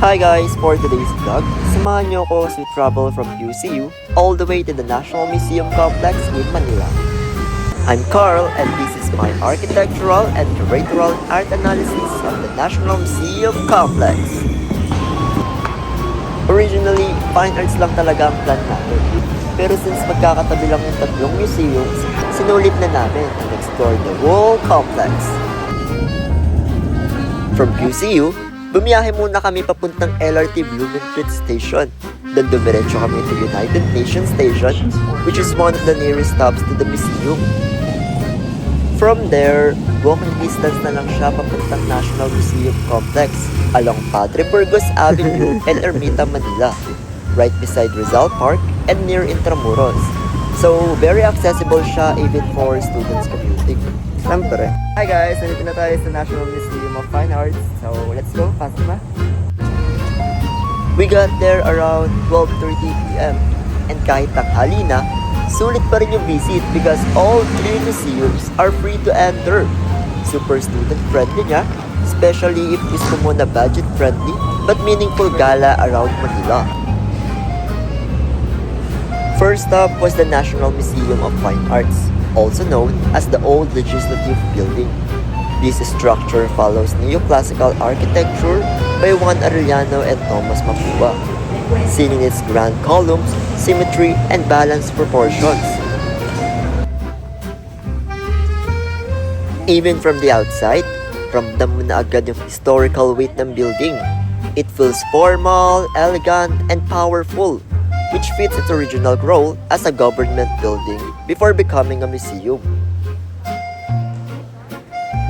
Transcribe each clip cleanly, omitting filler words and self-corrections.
Hi guys! For today's vlog, samahan niyo ako as we travel from UCU all the way to the National Museum Complex in Manila. I'm Carl and this is my architectural and curatorial art analysis of the National Museum Complex. Originally, fine arts lang talaga ang plan natin. Pero since magkakatabi lang yung tatlong museums, sinulit na namin and explore the whole complex. From UCU, bumiyahe muna kami papuntang LRT Blumentritt Station. Doon dumiretso kami to United Nations Station, which is one of the nearest stops to the museum. From there, walking distance na lang siya papuntang National Museum Complex along Padre Burgos Avenue and Ermita, Manila, right beside Rizal Park and near Intramuros. So, very accessible siya even for students commuting. Siyempre. Hi guys! Nandito na tayo sa National Museum of Fine Arts. So, let's go. Pasok na. We got there around 12:30 p.m. And kahit tanghali na, sulit pa rin yung visit because all three museums are free to enter. Super student-friendly niya, especially if gusto mo na budget-friendly but meaningful gala around Manila. First up was the National Museum of Fine Arts, also known as the Old Legislative Building. This structure follows neoclassical architecture by Juan Arellano and Thomas Mapua, seen in its grand columns, symmetry, and balanced proportions. Even from the outside, ramdam mo na agad yung historical weight ng building. It feels formal, elegant, and powerful, which fits its original role as a government building before becoming a museum.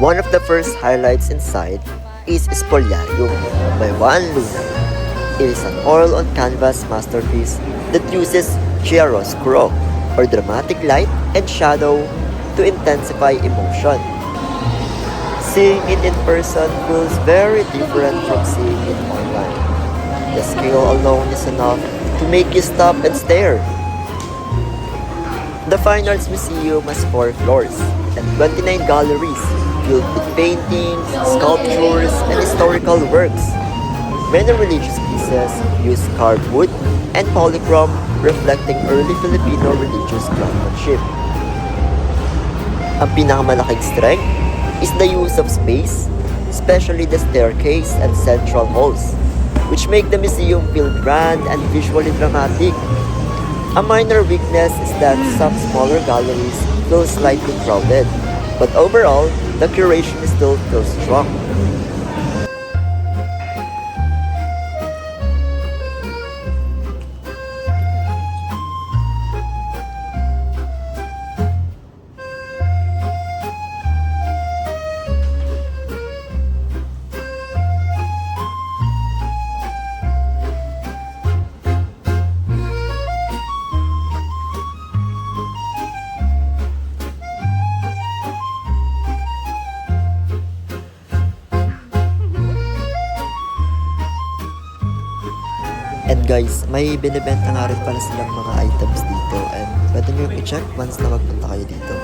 One of the first highlights inside is Spoliarium by Juan Luna. It is an oil-on-canvas masterpiece that uses chiaroscuro, or dramatic light and shadow, to intensify emotion. Seeing it in person feels very different from seeing it online. The scale alone is enough to make you stop and stare. The Fine Arts Museum has 4 floors and 29 galleries filled with paintings, sculptures, and historical works. Many religious pieces use carved wood and polychrome, reflecting early Filipino religious craftsmanship. Ang pinakamalaking strength is the use of space, especially the staircase and central halls, which make the museum feel grand and visually dramatic. A minor weakness is that some smaller galleries feel slightly crowded, but overall, the curation still feels strong. And guys, may binibenta nga rin pala silang mga items dito and pwede nyo i-check once na magpunta kayo dito.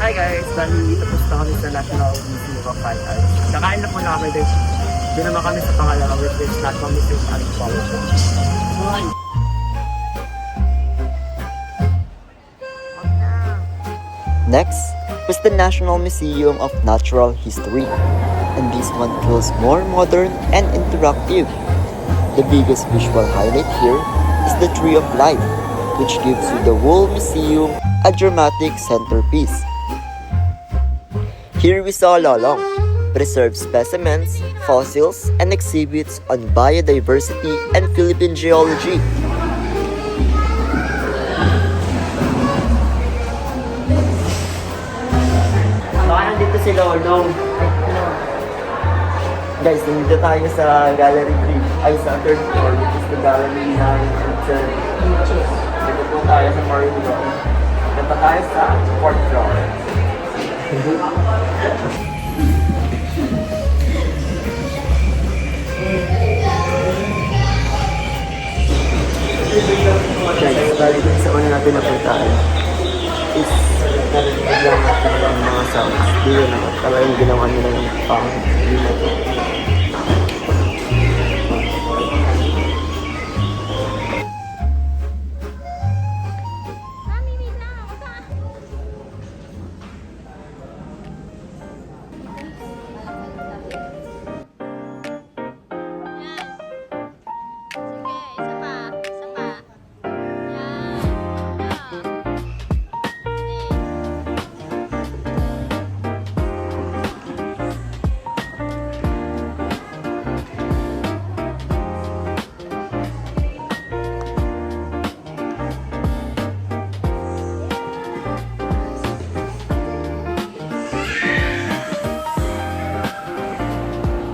Hi guys! Bali, tapos na kami sa National Museum of Fine Arts. Kakain na po na kami din. Doon naman kami sa pangalawa with this National Museum of Anthropology. Next was the National Museum of Natural History. And this one feels more modern and interactive. The biggest visual highlight here is the Tree of Life, which gives you the whole museum a dramatic centerpiece. Here we saw lolong, preserved specimens fossils, and exhibits on biodiversity and Philippine geology. Nandito si Lolo. Guys, nandito tayo sa Gallery 3, ay sa third floor, which is the gallery ng Images. Dito po tayo sa Manila. Dito tayo sa fourth floor. Guys, bali dun sa una natin napuntaan is narinig lang natin ang mga sounds. Dito naman, talagang ginawa nila yung pang-lima to.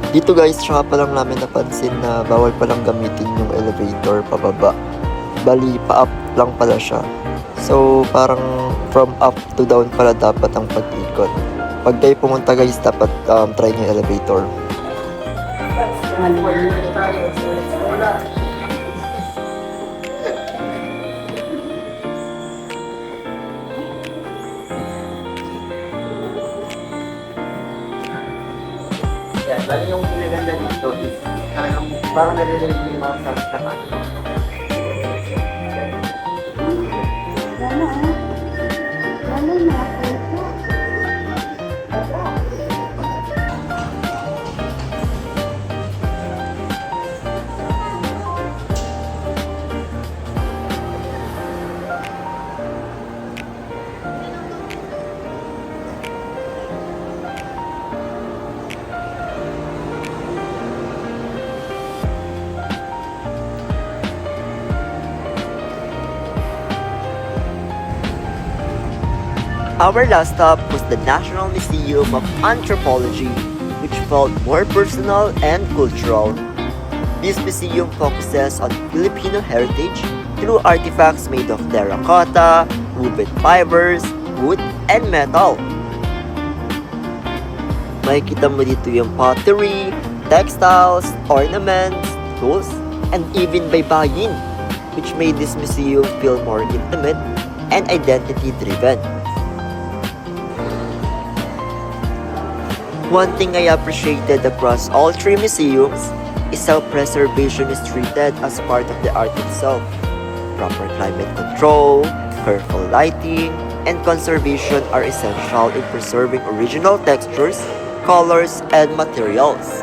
Dito guys, tsaka pa lang namin napansin na bawal palang gamitin yung elevator pababa. Bali, pa-up lang pala siya. So, parang from up to down pala dapat ang pag-ikot. Pag kayo pumunta guys, dapat try nyo yung elevator. Lalo yung pinaganda dito is parang narinig yung mga sounds na kanto. Our last stop was the National Museum of Anthropology, which felt more personal and cultural. This museum focuses on Filipino heritage through artifacts made of terracotta, woven fibers, wood, and metal. Makikita mo dito yung pottery, textiles, ornaments, tools, and even baybayin, which made this museum feel more intimate and identity-driven. One thing I appreciated across all three museums is how preservation is treated as part of the art itself. Proper climate control, careful lighting, and conservation are essential in preserving original textures, colors, and materials.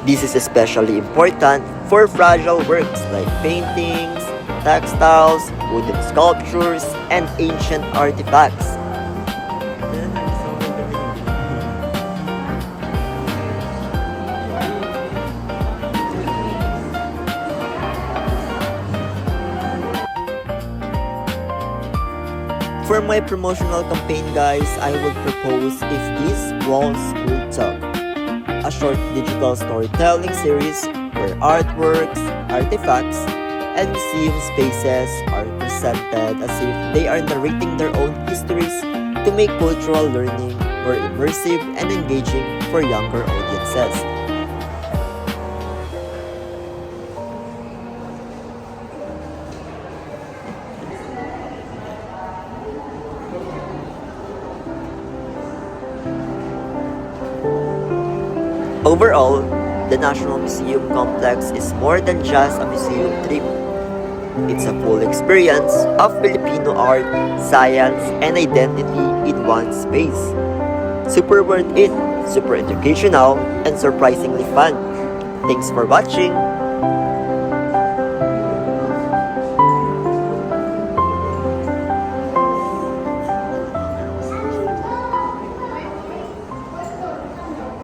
This is especially important for fragile works like paintings, textiles, wooden sculptures, and ancient artifacts. For my promotional campaign guys, I would propose If These Walls Could Talk, a short digital storytelling series where artworks, artifacts, and museum spaces are presented as if they are narrating their own histories to make cultural learning more immersive and engaging for younger audiences. Overall, the National Museum Complex is more than just a museum trip. It's a full experience of Filipino art, science, and identity in one space. Super worth it, super educational, and surprisingly fun. Thanks for watching!